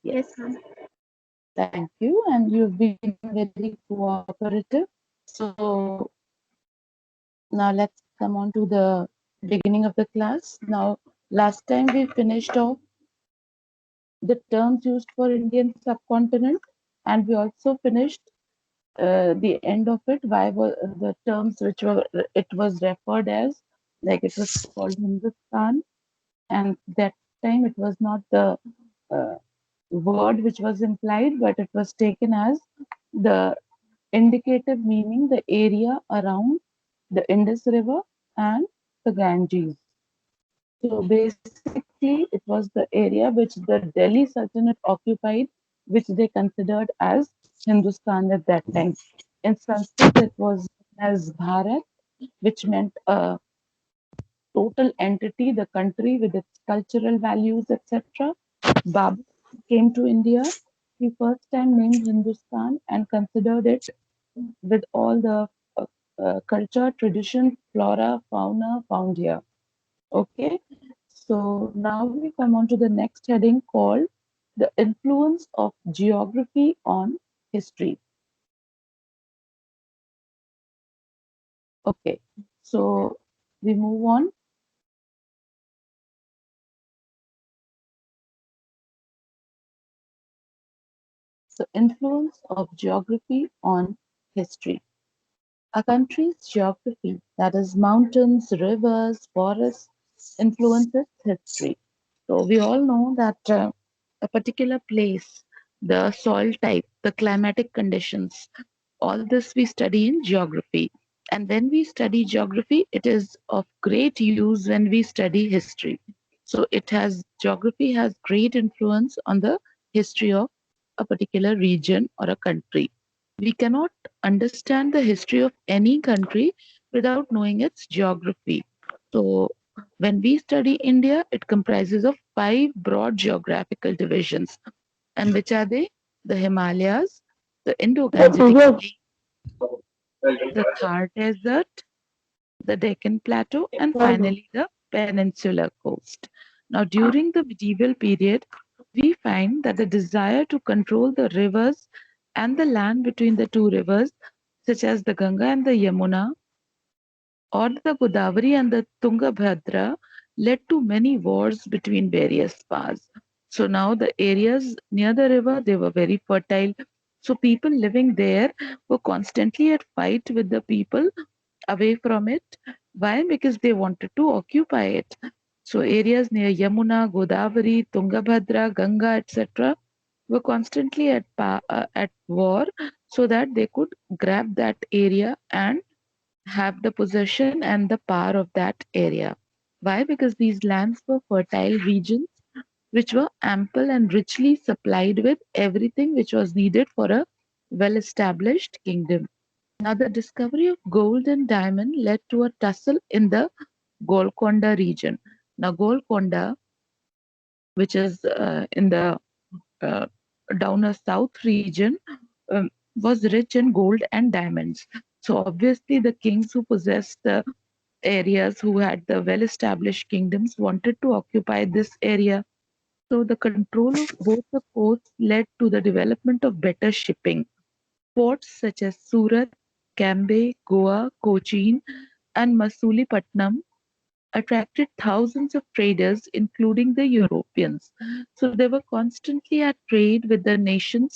Yes, ma'am. Thank you, and you've been very cooperative. So now let's come on to the beginning of the class. Now, last time we finished off the terms used for Indian subcontinent, and we also finished the end of it. Why were the terms which were it was referred as, like it was called Hindustan, and that time it was not the uh, word which was implied, but it was taken as the indicative meaning the area around the Indus River and the Ganges. So basically, it was the area which the Delhi Sultanate occupied, which they considered as Hindustan at that time. In Sanskrit, it was known as Bharat, which meant a total entity, the country with its cultural values, etc. Babur came to India. He first time named Hindustan and considered it with all the culture, tradition, flora, fauna found here. Okay, so now we come on to the next heading called the influence of geography on history. Okay, so we move on. So, influence of geography on history. A country's geography, that is, mountains, rivers, forests, influences history. So, we all know that a particular place, the soil type, the climatic conditions, all this we study in geography. And when we study geography, it is of great use when we study history. So, geography has great influence on the history of a particular region or a country. We cannot understand the history of any country without knowing its geography. So, when we study India, it comprises of five broad geographical divisions. And which are they? The Himalayas, the Indo-Gangetic Plain, the Thar Desert, the Deccan Plateau, and finally the Peninsular Coast. Now, during the medieval period, we find that the desire to control the rivers and the land between the two rivers, such as the Ganga and the Yamuna, or the Godavari and the Tungabhadra, led to many wars between various powers. So now the areas near the river, they were very fertile. So people living there were constantly at fight with the people away from it. Why? Because they wanted to occupy it. So areas near Yamuna, Godavari, Tungabhadra, Ganga, etc. were constantly at war so that they could grab that area and have the possession and the power of that area. Why? Because these lands were fertile regions which were ample and richly supplied with everything which was needed for a well established kingdom. Now, the discovery of gold and diamond led to a tussle in the Golconda region. Now, Golconda, which is in the uh, down a south region, was rich in gold and diamonds. So, obviously, the kings who possessed the areas, who had the well established kingdoms, wanted to occupy this area. So, the control of both the coasts led to the development of better shipping. Ports such as Surat, Cambay, Goa, Cochin, and Masulipattnam attracted thousands of traders, including the Europeans. So they were constantly at trade with the nations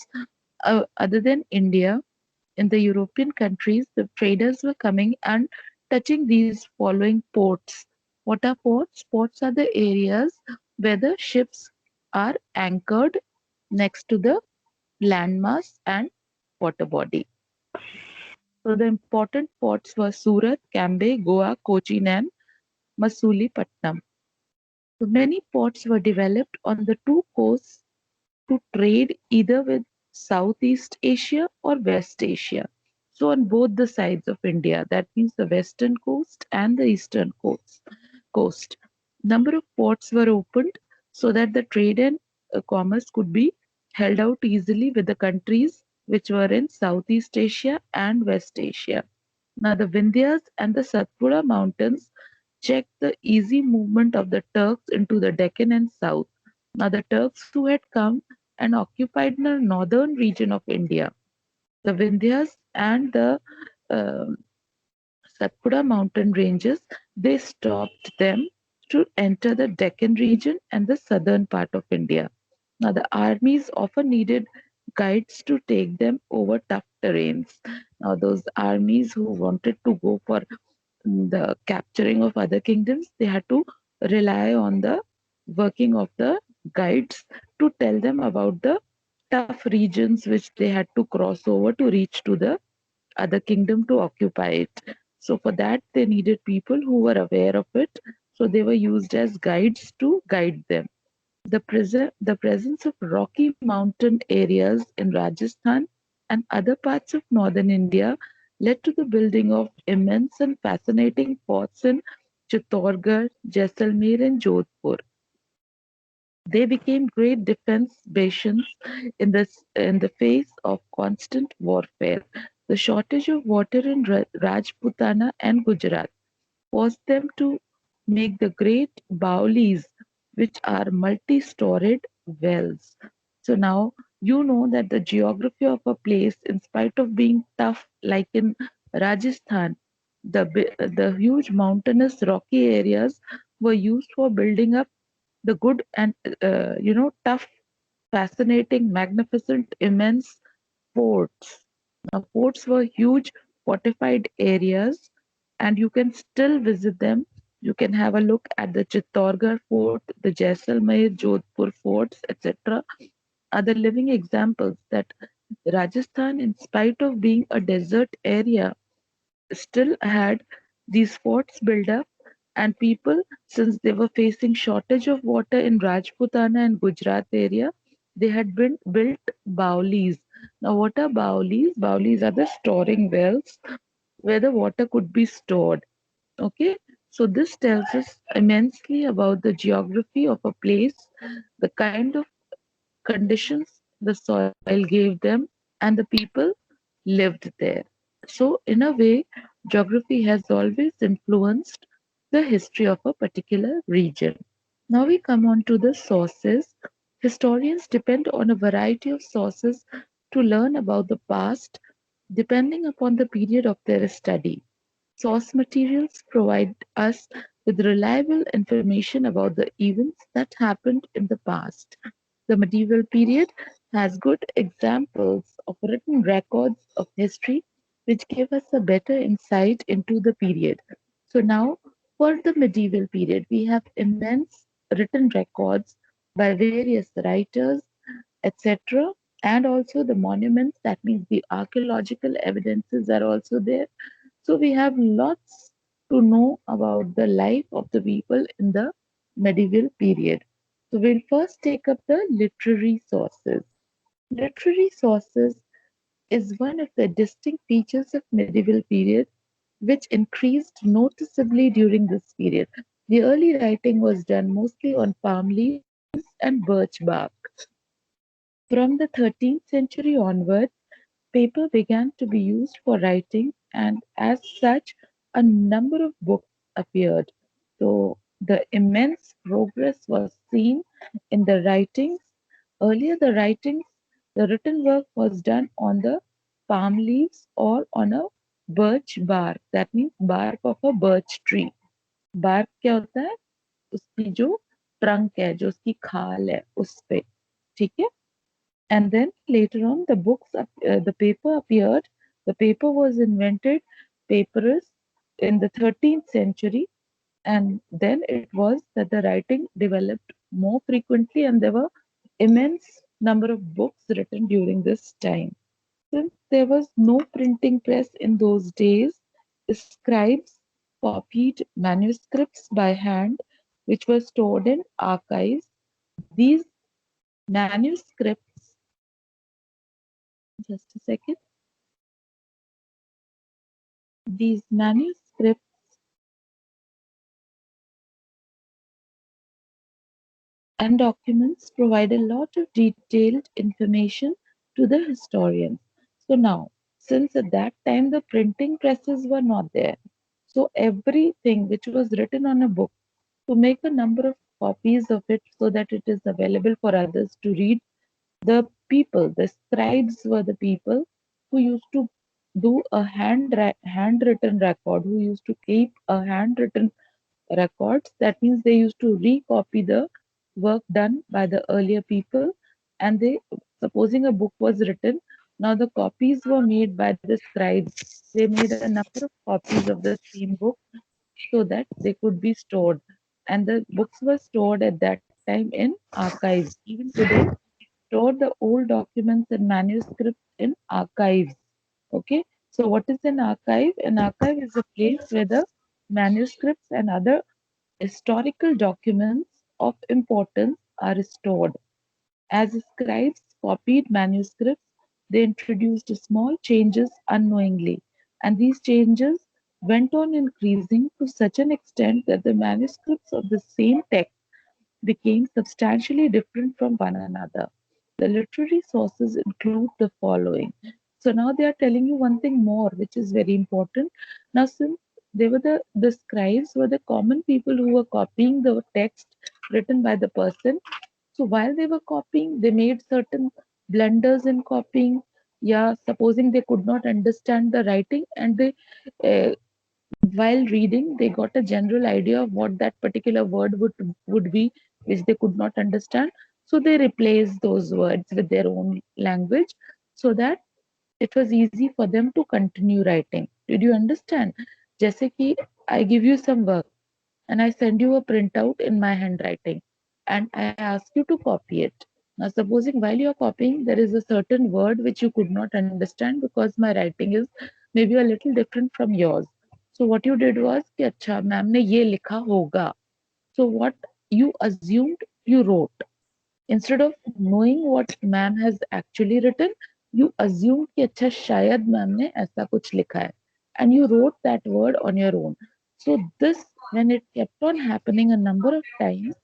other than India. In the European countries, the traders were coming and touching these following ports. What are ports? Ports are the areas where the ships are anchored next to the landmass and water body. So the important ports were Surat, Cambay, Goa, Cochin, and Masulipattnam. So many ports were developed on the two coasts to trade either with Southeast Asia or West Asia. So on both the sides of India, that means the western coast and the eastern coast. Number of ports were opened so that the trade and commerce could be held out easily with the countries which were in Southeast Asia and West Asia. Now the Vindhyas and the Satpura mountains checked the easy movement of the Turks into the Deccan and South. Now the Turks who had come, and occupied the northern region of India. The Vindhyas and the um Satpura mountain ranges, they stopped them to enter the Deccan region and the southern part of India. Now, the armies often needed guides to take them over tough terrains. Now, those armies who wanted to go for the capturing of other kingdoms, they had to rely on the working of the guides to tell them about the tough regions which they had to cross over to reach to the other kingdom to occupy it. So for that they needed people who were aware of it. So they were used as guides to guide them. The presence of rocky mountain areas in Rajasthan and other parts of northern India led to the building of immense and fascinating forts in Chittorgarh, Jaisalmer, and Jodhpur. They became great defense bastions in the face of constant warfare. The shortage of water in Rajputana and Gujarat forced them to make the great Baolis, which are multi-storied wells. So now you know that the geography of a place, in spite of being tough, like in Rajasthan, the huge mountainous rocky areas were used for building up the good and tough, fascinating, magnificent, immense forts. Now, forts were huge fortified areas, and you can still visit them. You can have a look at the Chittorgarh Fort, the Jaisalmer, Jodhpur forts, etc. Are the living examples that Rajasthan, in spite of being a desert area, still had these forts built up, and people, since they were facing shortage of water in Rajputana and Gujarat area, they had been built Baolis. Now, what are Baolis? Baolis are the storing wells where the water could be stored. Okay, so this tells us immensely about the geography of a place, the kind of conditions the soil gave them, and the people lived there. So, in a way, geography has always influenced the history of a particular region. Now we come on to the sources. Historians depend on a variety of sources to learn about the past, depending upon the period of their study. Source materials provide us with reliable information about the events that happened in the past. The medieval period has good examples of written records of history which give us a better insight into the period. So now, for the medieval period, we have immense written records by various writers, etc. And also the monuments, that means the archaeological evidences are also there. So we have lots to know about the life of the people in the medieval period. So we'll first take up the literary sources. Literary sources is one of the distinct features of medieval period which increased noticeably during this period. The early writing was done mostly on palm leaves and birch bark. From the 13th century onwards, paper began to be used for writing, and as such, a number of books appeared. So, the immense progress was seen in the writings. Earlier, the written work was done on the palm leaves or on a birch bark, that means bark of a birch tree. bark क्या होता है? उसकी जो trunk है, जो उसकी खाल है, उस पे, ठीक है? And then later on, the paper appeared. The paper was invented, papyrus, in the 13th century, and then it was that the writing developed more frequently, and there were immense number of books written during this time. Since there was no printing press in those days, scribes copied manuscripts by hand, which were stored in archives. These manuscripts, just a second, these manuscripts and documents provide a lot of detailed information to the historians. So now, since at that time the printing presses were not there, so everything which was written on a book, to make a number of copies of it so that it is available for others to read, The people, the scribes were the people who used to do a handwritten record, who used to keep a handwritten records. That means they used to recopy the work done by the earlier people, and they, supposing a book was written, now the copies were made by the scribes. They made a number of copies of the same book so that they could be stored. And the books were stored at that time in archives. Even today, store the old documents and manuscripts in archives. Okay, so what is an archive? An archive is a place where the manuscripts and other historical documents of importance are stored. As scribes copied manuscripts, they introduced small changes unknowingly, and these changes went on increasing to such an extent that the manuscripts of the same text became substantially different from one another. The literary sources include the following. So now they are telling you one thing more, which is very important. Now, since they were the scribes were the common people who were copying the text written by the person. So while they were copying, they made certain blunders in copying. Yeah, supposing they could not understand the writing, and they uh, while reading, they got a general idea of what that particular word would be, which they could not understand. So they replaced those words with their own language so that it was easy for them to continue writing. Did you understand? जैसे कि I give you some work and I send you a printout in my handwriting and I ask you to copy it. Now, supposing while you're copying, there is a certain word which you could not understand because my writing is maybe a little different from yours. So, what you did was कि अच्छा ma'am ने ये लिखा होगा. So, what you assumed, you wrote. Instead of knowing what ma'am has actually written, you assumed कि अच्छा शायद ma'am ने ऐसा कुछ लिखा है. And you wrote that word on your own. So this, when it kept on happening a number of times,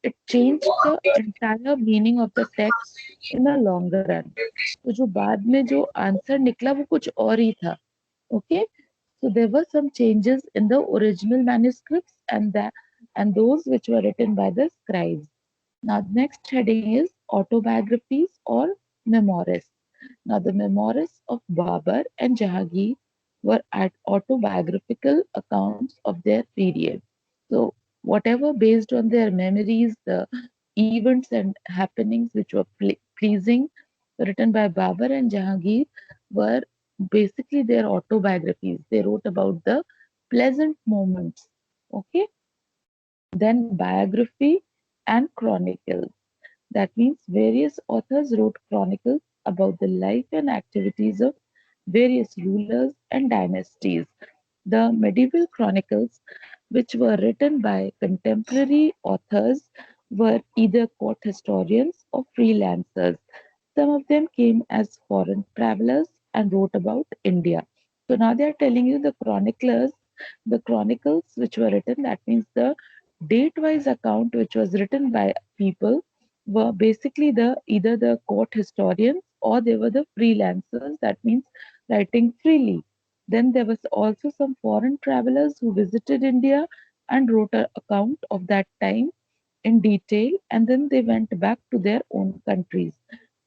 it changed the entire meaning of the text in the longer run. तो जो बाद में जो answer निकला वो कुछ और ही था. Okay, so there were some changes in the original manuscripts and those which were written by the scribes. Now, the next heading is autobiographies or memoirs. Now, the memoirs of Babur and Jahangir were autobiographical accounts of their period. So, whatever based on their memories, the events and happenings which were pleasing, written by Babur and Jahangir, were basically their autobiographies. They wrote about the pleasant moments. Okay, then biography and chronicles. That means various authors wrote chronicles about the life and activities of various rulers and dynasties. The medieval chronicles, which were written by contemporary authors, were either court historians or freelancers. Some of them came as foreign travelers and wrote about India. So now they are telling you the chronicles which were written, that means the date-wise account which was written by people were basically the either the court historians or they were the freelancers, that means writing freely. Then there was also some foreign travelers who visited India and wrote an account of that time in detail, and then they went back to their own countries.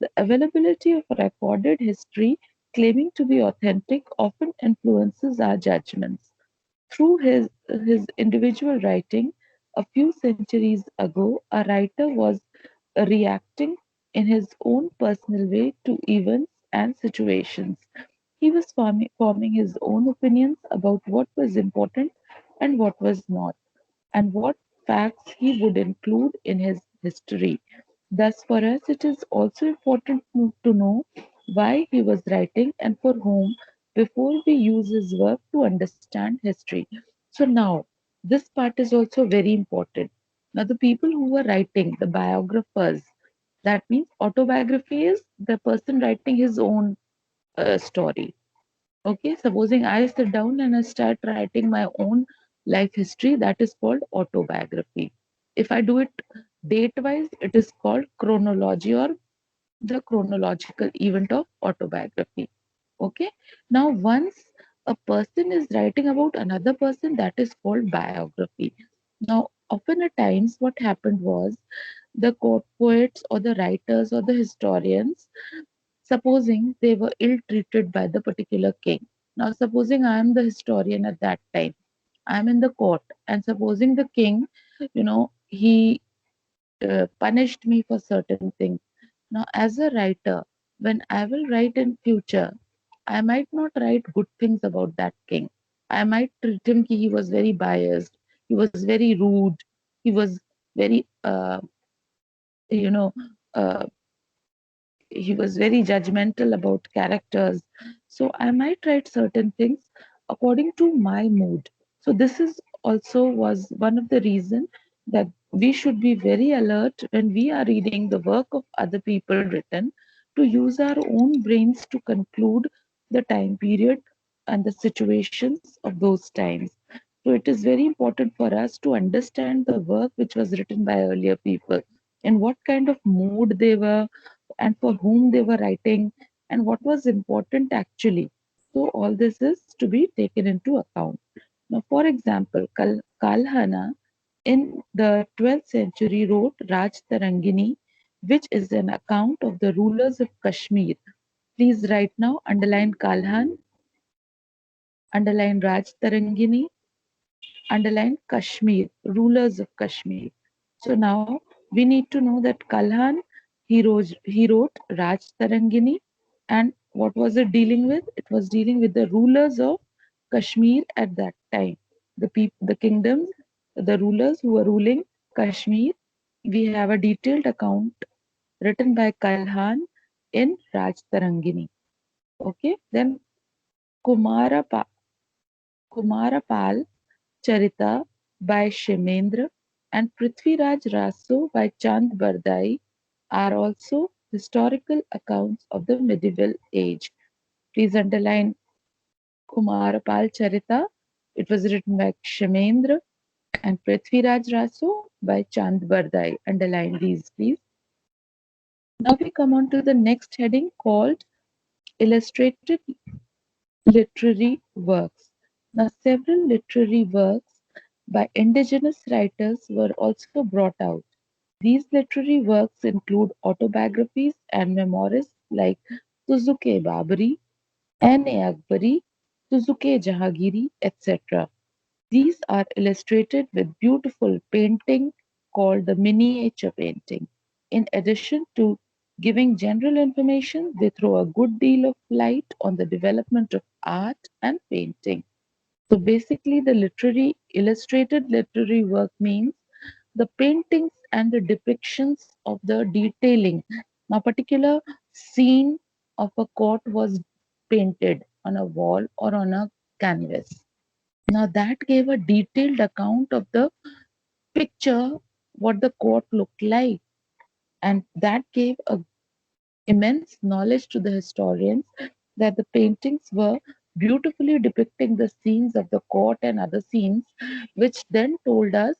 The availability of recorded history claiming to be authentic often influences our judgments. Through his individual writing, a few centuries ago, a writer was reacting in his own personal way to events and situations. He was forming his own opinions about what was important and what was not, and what facts he would include in his history. Thus, for us, it is also important to know why he was writing and for whom before we use his work to understand history. So, now this part is also very important. Now, the people who were writing, the biographers, that means autobiography is the person writing his own story. Okay, supposing I sit down and I start writing my own life history, that is called autobiography. If I do it date wise, it is called chronology or the chronological event of autobiography. Okay, now once a person is writing about another person, that is called biography. Now, often at times, what happened was the court poets or the writers or the historians, supposing they were ill treated by the particular king. Now, supposing I am the historian at that time, I am in the court, and supposing the king, he punished me for certain things. Now, as a writer, when I will write in future, I might not write good things about that king. I might treat him he was very biased, he was very rude, he was very, you know, uh, he was very judgmental about characters. So I might write certain things according to my mood. So this is also was one of the reason that we should be very alert when we are reading the work of other people written, to use our own brains to conclude the time period and the situations of those times. So it is very important for us to understand the work which was written by earlier people, in what kind of mood they were, and for whom they were writing, and what was important actually. So all this is to be taken into account. Now, for example, Kalhana in the 12th century wrote Raj Tarangini, which is an account of the rulers of Kashmir. Please write now, underline Kalhan, underline Raj Tarangini, underline Kashmir, rulers of Kashmir. So now we need to know that Kalhan, he wrote Raj Tarangini, and what was it dealing with? It was dealing with the rulers of Kashmir at that time, the kingdoms, the rulers who were ruling Kashmir. We have a detailed account written by Kalhan in Raj Tarangini. Okay, then Kumarapa, Kumarapal Charita by Shemendra and Prithviraj Raso by Chand Bardai are also historical accounts of the medieval age. Please underline Kumarapal Charita. It was written by Shemendra, and Prithviraj Raso by Chand Bardai. Underline these, please. Now we come on to the next heading called Illustrated Literary Works. Now, several literary works by indigenous writers were also brought out. These literary works include autobiographies and memoirs like Suzuki Babari, N.A. Akbari, Suzuki Jahangiri, etc. These are illustrated with beautiful painting called the miniature painting. In addition to giving general information, they throw a good deal of light on the development of art and painting. So basically, the literary illustrated literary work means the paintings and the depictions of the detailing. A particular scene of a court was painted on a wall or on a canvas. Now that gave a detailed account of the picture, what the court looked like, and that gave a immense knowledge to the historians that the paintings were beautifully depicting the scenes of the court and other scenes, which then told us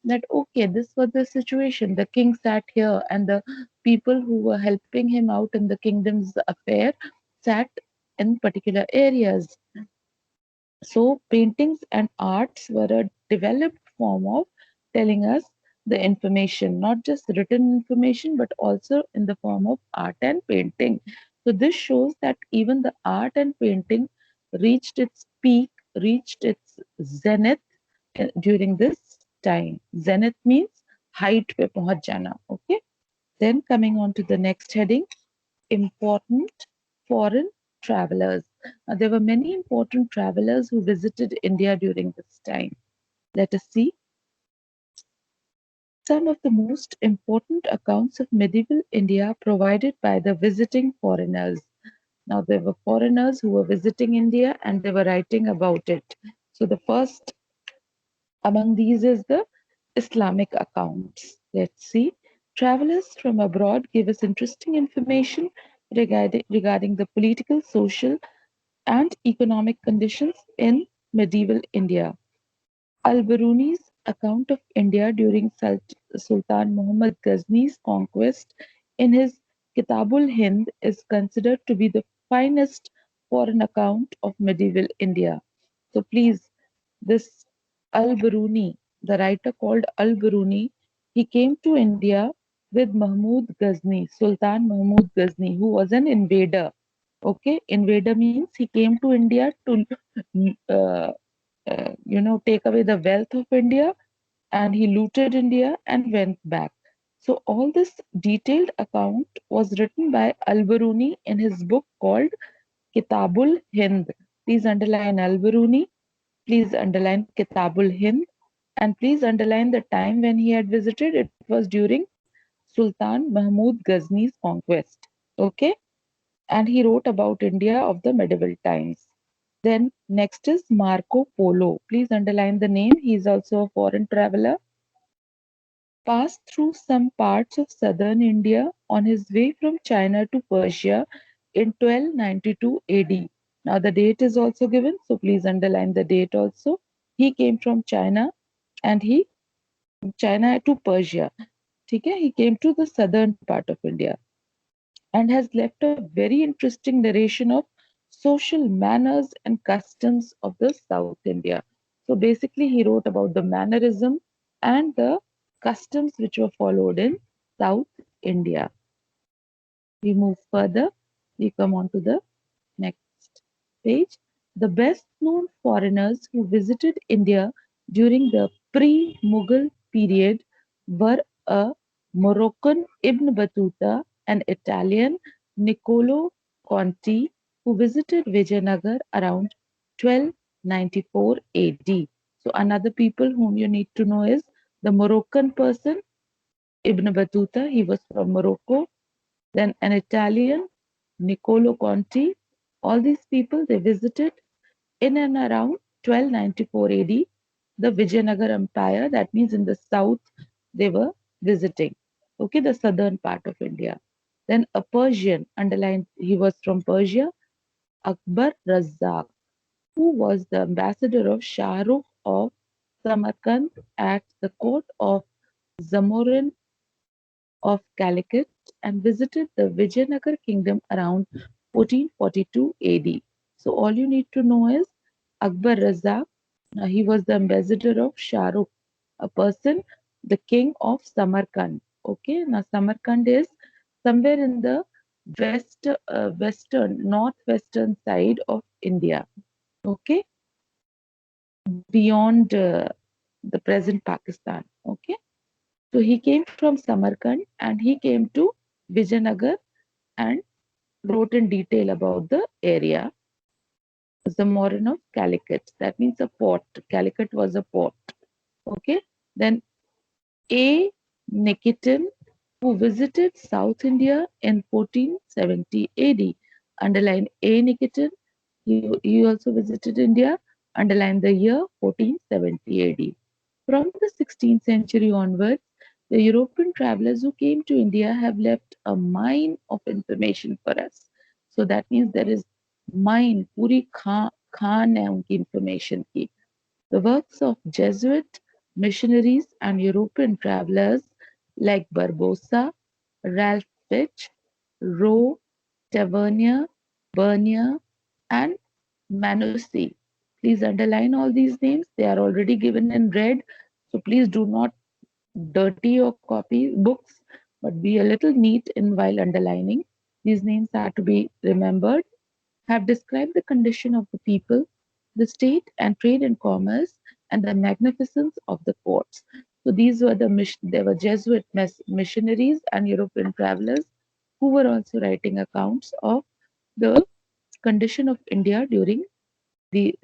that okay, this was the situation. The king sat here, and the people who were helping him out in the kingdom's affair sat in particular areas. So, paintings and arts were a developed form of telling us the information, not just written information, but also in the form of art and painting. So, this shows that even the art and painting reached its peak, reached its zenith during this time. Zenith means height pe pahunch jana. Okay. Then coming on to the next heading, important foreign travelers. There were many important travelers who visited India during this time. Let us see some of the most important accounts of medieval India provided by the visiting foreigners. Now, there were foreigners who were visiting India and they were writing about it. So, the first among these is the Islamic accounts. Let's see. Travelers from abroad give us interesting information regarding the political, social, and economic conditions in medieval India. Al-Biruni's account of India during Sultan Muhammad Ghazni's conquest in his Kitabul Hind is considered to be the finest foreign account of medieval India. So please, this Al-Biruni, the writer called Al-Biruni, he came to India with Mahmud Ghazni, Sultan Mahmud Ghazni, who was an invader. Okay, invader means he came to India to, uh, take away the wealth of India, and he looted India and went back. So all this detailed account was written by Al-Biruni in his book called Kitabul Hind. Please underline Al-Biruni. Please underline Kitabul Hind. And please underline the time when he had visited. It was during Sultan Mahmud Ghazni's conquest. Okay? And he wrote about India of the medieval times. Then next is Marco Polo. Please underline the name. He is also a foreign traveler. Passed through some parts of southern India on his way from China to Persia in 1292 AD. Now the date is also given, so please underline the date also. He came from China and he China to Persia. ठीक है? He came to the southern part of India and has left a very interesting narration of social manners and customs of the South India. So basically, he wrote about the mannerism and the customs which were followed in South India. We move further, we come on to the next page. The best known foreigners who visited India during the pre Mughal period were a Moroccan Ibn Battuta, an Italian Niccolo Conti, who visited Vijayanagar around 1294 AD. So, another people whom you need to know is the Moroccan person, Ibn Battuta, he was from Morocco, then an Italian, Niccolo Conti. All these people they visited in and around 1294 AD, the Vijayanagar Empire. That means in the south they were visiting. Okay, the southern part of India. Then a Persian, underlined, he was from Persia, Akbar Razzaq, who was the ambassador of Shah Rukh of Samarkand at the court of Zamorin of Calicut and visited the Vijayanagar kingdom around 1442 AD. So all you need to know is Akbar Raza. He was the ambassador of Shah Rukh, a person, the king of Samarkand. Okay, now Samarkand is somewhere in the northwestern side of India. Okay, beyond the present Pakistan. Okay. So he came from Samarkand and he came to Vijayanagar and wrote in detail about the area. Zamorin of Calicut. That means a port. Calicut was a port. Okay. Then A. Nikitin, who visited South India in 1470 AD. Underline A. Nikitin. He also visited India. Underline the year 1470 AD. From the 16th century onwards, the European travelers who came to India have left a mine of information for us. So that means there is mine, पूरी खान है उनकी information की. The works of Jesuit missionaries and European travelers like Barbosa, Ralph Fitch, Rowe, Tavernier, Bernier, and Manussi. Please underline all these names. They are already given in red. So please do not dirty your copy books, but be a little neat in while underlining. These names are to be remembered. Have described the condition of the people, the state and trade and commerce, and the magnificence of the courts. So these were there were Jesuit missionaries and European travelers who were also writing accounts of the condition of India during the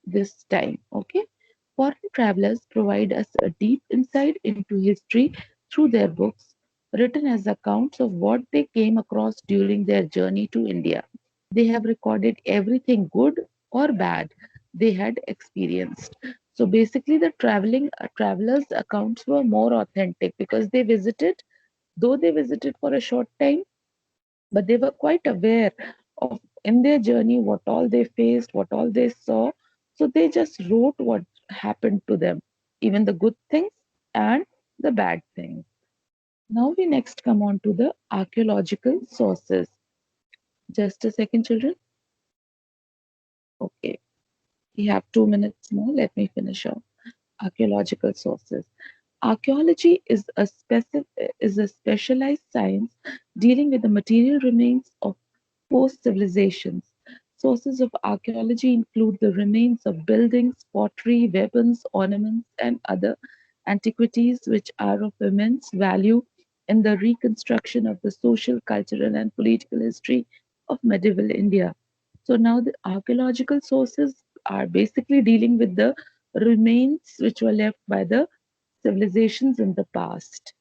this time. Okay, foreign travelers provide us a deep insight into history through their books, written as accounts of what they came across during their journey to India. They have recorded everything good or bad they had experienced. So basically, the travelers' accounts were more authentic because they visited, though they visited for a short time, but they were quite aware of in their journey what all they faced, what all they saw. So they just wrote what happened to them, even the good things and the bad things. Now we next come on to the archaeological sources. Just a second, children. Okay, we have 2 minutes more. Let me finish off. Archaeological sources. Archaeology is a specialized science dealing with the material remains of post civilizations. Sources of archaeology include the remains of buildings, pottery, weapons, ornaments, and other antiquities which are of immense value in the reconstruction of the social, cultural, and political history of medieval India. So now the archaeological sources are basically dealing with the remains which were left by the civilizations in the past.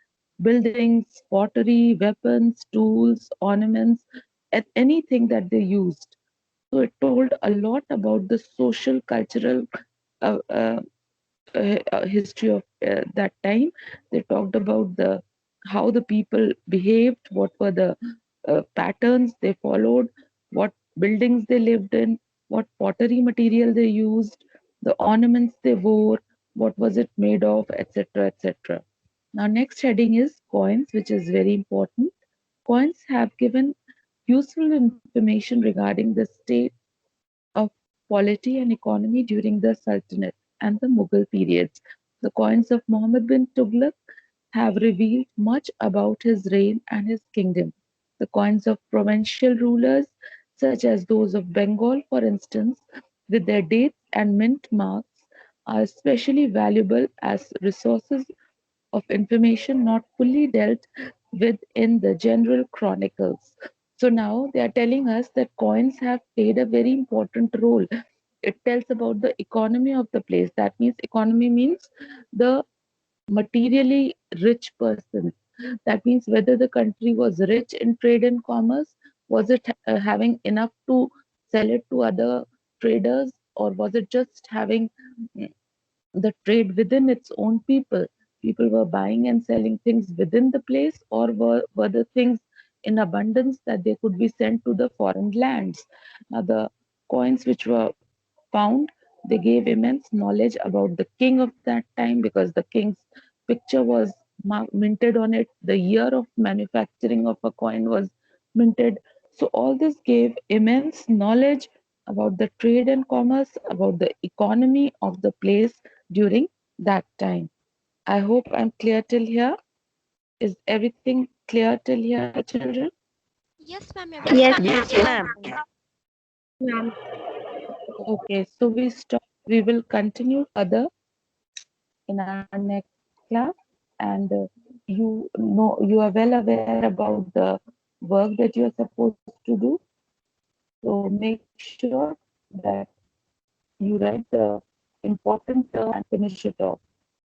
Buildings, pottery, weapons, tools, ornaments, and anything that they used. So it told a lot about the social, cultural uh, uh, history of that time. They talked about the how the people behaved, what were the patterns they followed, what buildings they lived in, what pottery material they used, the ornaments they wore, what was it made of, etc., etc. Now, next heading is coins, which is very important. Coins have given useful information regarding the state of polity and economy during the Sultanate and the Mughal periods. The coins of Muhammad bin Tughlaq have revealed much about his reign and his kingdom. The coins of provincial rulers, such as those of Bengal, for instance, with their dates and mint marks, are especially valuable as resources of information not fully dealt with in the general chronicles. So now they are telling us that coins have played a very important role. It tells about the economy of the place. That means economy means the materially rich persons. That means whether the country was rich in trade and commerce, was it having enough to sell it to other traders, or was it just having the trade within its own people. People were buying and selling things within the place, or were the things in abundance that they could be sent to the foreign lands. Now, the coins which were found, they gave immense knowledge about the king of that time because the king's picture was minted on it. The year of manufacturing of a coin was minted. So, all this gave immense knowledge about the trade and commerce, about the economy of the place during that time. I hope I'm clear till here. Is everything clear till here, children? Yes, ma'am, Yes, everything is yes, clear. ma'am. Ma'am. Okay, so we stop. We will continue further in our next class, and you are well aware about the work that you are supposed to do. So make sure that you write the important term and finish it off.